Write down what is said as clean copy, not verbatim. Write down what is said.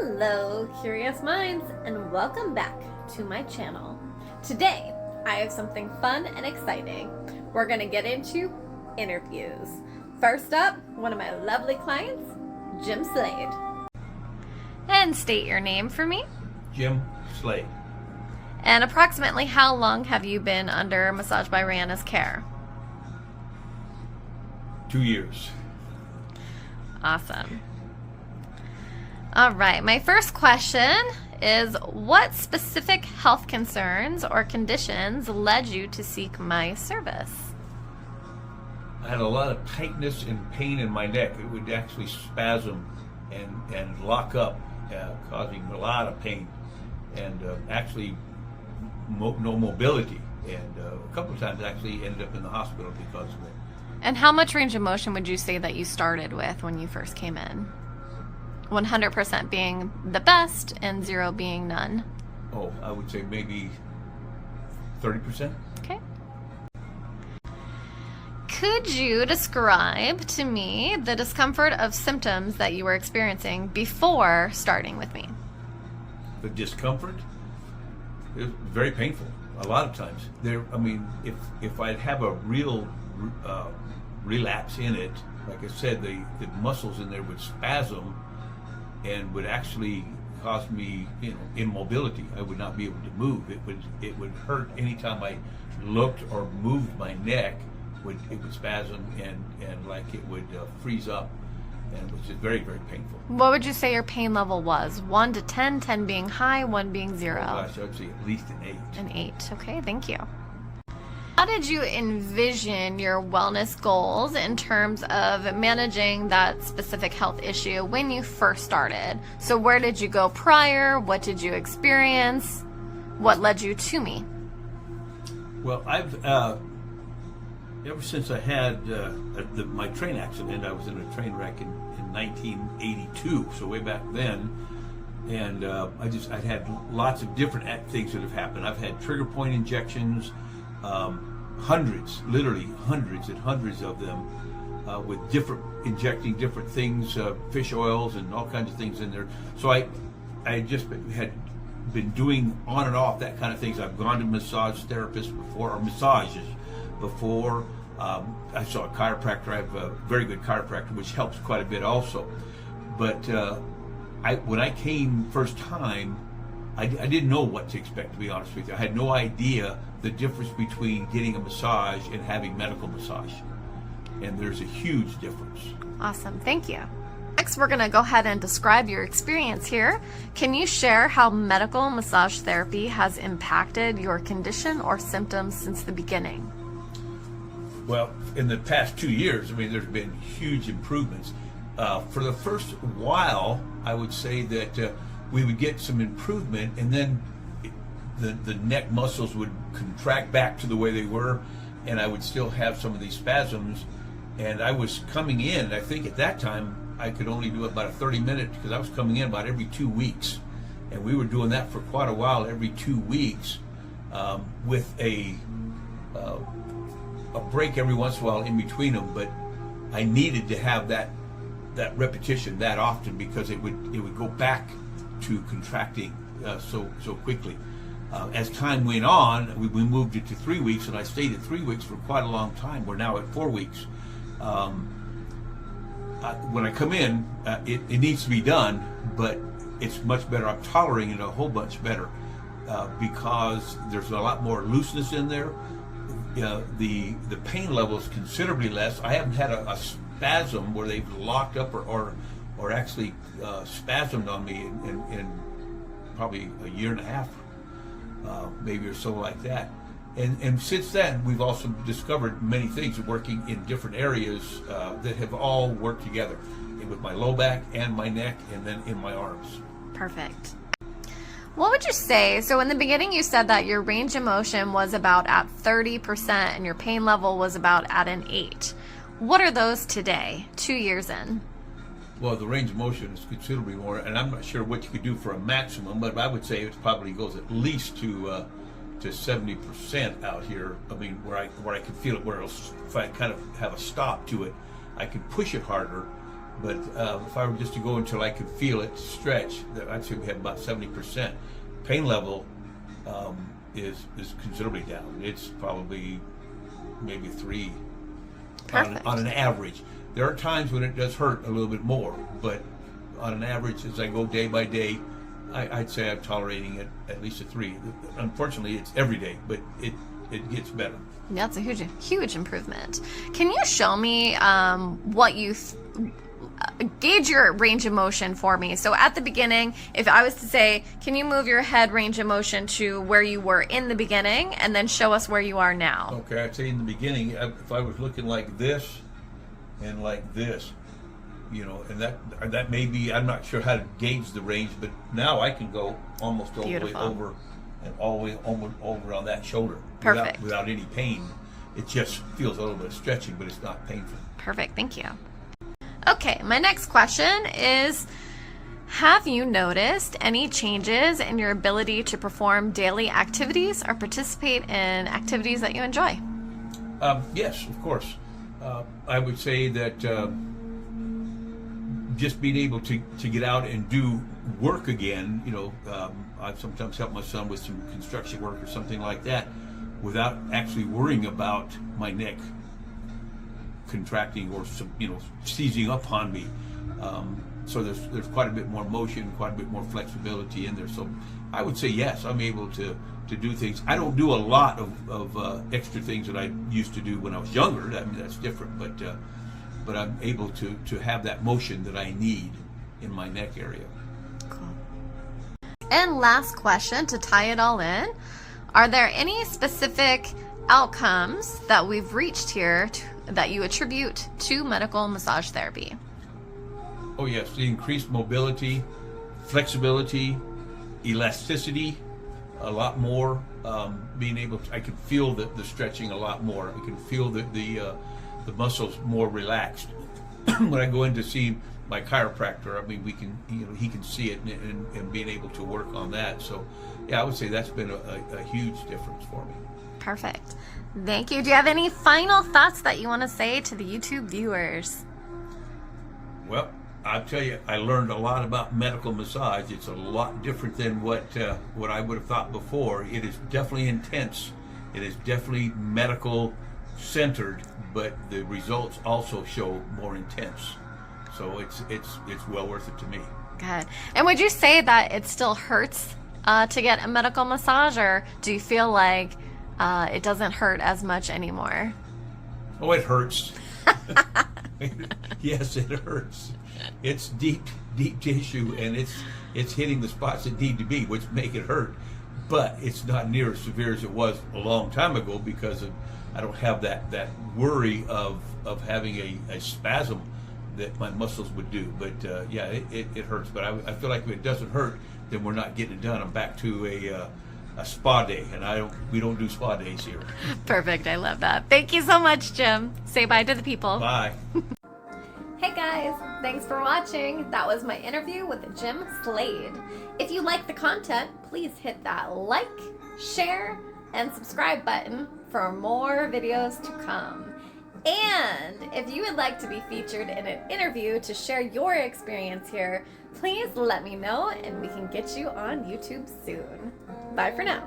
Hello, curious minds, and welcome back to my channel. Today, I have something fun and exciting. We're going to get into interviews. First up, one of my lovely clients, Jim Slade. And state your name for me. Jim Slade. And approximately how long have you been under Massage by Rehanna's care? 2 years. Awesome. All right, my first question is, what specific health concerns or conditions led you to seek my service? I had a lot of tightness and pain in my neck. It would actually spasm and lock up, causing a lot of pain, and actually no mobility. And a couple of times actually ended up in the hospital because of it. And how much range of motion would you say that you started with when you first came in? 100% being the best and 0 being none. Oh, I would say maybe 30%. Okay. Could you describe to me the discomfort of symptoms that you were experiencing before starting with me? The discomfort is very painful. A lot of times, if I'd have a real relapse in it, like I said, the muscles in there would spasm and would actually cause me, immobility. I would not be able to move. It would hurt anytime I looked or moved my neck. It would spasm and like it would freeze up, and which is very, very painful. What would you say your pain level was? 1 to 10, 10 being high, 1 being 0. Oh gosh, I would say at least an 8. An 8. Okay, thank you. How did you envision your wellness goals in terms of managing that specific health issue when you first started? So where did you go prior? What did you experience? What led you to me? Well, I've ever since I had my train accident. I was in a train wreck in 1982, so way back then. And I'd had lots of different things that have happened. I've had trigger point injections, hundreds, literally hundreds and hundreds of them, with injecting different things, fish oils and all kinds of things in there. So I just had been doing on and off that kind of things. I've gone to massage therapists before, or massages before. I saw a chiropractor. I have a very good chiropractor, which helps quite a bit also. But when I came first time, I didn't know what to expect, to be honest with you. I had no idea the difference between getting a massage and having medical massage. And there's a huge difference. Awesome, thank you. Next, we're going to go ahead and describe your experience here. Can you share how medical massage therapy has impacted your condition or symptoms since the beginning? Well, in the past 2 years, there's been huge improvements. For the first while, I would say that we would get some improvement, and then the neck muscles would contract back to the way they were, and I would still have some of these spasms. And I was coming in, I think at that time, I could only do about a 30-minute, because I was coming in about every 2 weeks. And we were doing that for quite a while, every 2 weeks, with a break every once in a while in between them. But I needed to have that repetition that often, because it would go back to contracting so quickly. As time went on, we moved it to 3 weeks, and I stayed at 3 weeks for quite a long time. We're now at 4 weeks. When I come in, it needs to be done, but it's much better. I'm tolerating it a whole bunch better because there's a lot more looseness in there. The pain level is considerably less. I haven't had a spasm where they've locked up or actually spasmed on me in probably a year and a half, maybe, or so like that. And since then, we've also discovered many things working in different areas that have all worked together, with my low back and my neck, and then in my arms. Perfect. What would you say? So in the beginning, you said that your range of motion was about at 30% and your pain level was about at an 8. What are those today, 2 years in? Well, the range of motion is considerably more, and I'm not sure what you could do for a maximum, but I would say it probably goes at least to 70% out here. Where I can feel it, where if I kind of have a stop to it, I can push it harder, But if I were just to go until I could feel it stretch, I'd say we have about 70%. Pain level is considerably down. It's probably maybe 3 on an average. There are times when it does hurt a little bit more, but on an average, as I go day by day, I'd say I'm tolerating it at least a 3. Unfortunately, it's every day, but it gets better. Yeah, that's a huge improvement. Can you show me what you gauge your range of motion for me? So at the beginning, if I was to say, can you move your head range of motion to where you were in the beginning, and then show us where you are now? Okay, I'd say in the beginning, if I was looking like this and like this, you know, and that may be, I'm not sure how to gauge the range, but now I can go almost all the way over and all the way over on that shoulder. Perfect. Without any pain. It just feels a little bit of stretching, but it's not painful. Perfect, thank you. Okay, my next question is, have you noticed any changes in your ability to perform daily activities or participate in activities that you enjoy? Yes, of course. I would say that just being able to get out and do work again, you know, I've sometimes helped my son with some construction work or something like that without actually worrying about my neck contracting or some, you know, seizing up on me. So there's quite a bit more motion, quite a bit more flexibility in there. So I would say yes, I'm able to do things. I don't do a lot of extra things that I used to do when I was younger. I mean, that's different, but I'm able to have that motion that I need in my neck area. Cool. And last question to tie it all in, are there any specific outcomes that we've reached here that you attribute to medical massage therapy? Oh yes, the increased mobility, flexibility, elasticity, a lot more. Being able to, I can feel the stretching a lot more. I can feel the muscles more relaxed. When I go in to see my chiropractor, I mean, we can, you know, he can see it and being able to work on that. So, yeah, I would say that's been a huge difference for me. Perfect. Thank you. Do you have any final thoughts that you want to say to the YouTube viewers? Well, I'll tell you, I learned a lot about medical massage. It's a lot different than what I would have thought before. It is definitely intense. It is definitely medical centered, but the results also show more intense. So it's well worth it to me. Good. And would you say that it still hurts to get a medical massage, or do you feel like it doesn't hurt as much anymore? Oh, it hurts. Yes, it hurts. It's deep tissue, and it's hitting the spots that need to be, which make it hurt. But it's not near as severe as it was a long time ago because I don't have that worry of having a spasm that my muscles would do. But yeah, it hurts. But I feel like if it doesn't hurt, then we're not getting it done. I'm back to a spa day, and we don't do spa days here. Perfect. I love that. Thank you so much, Jim. Say bye to the people. Bye. Hey guys, thanks for watching. That was my interview with Jim Slade. If you like the content, please hit that like, share, and subscribe button for more videos to come. And if you would like to be featured in an interview to share your experience here, please let me know and we can get you on YouTube soon. Bye for now.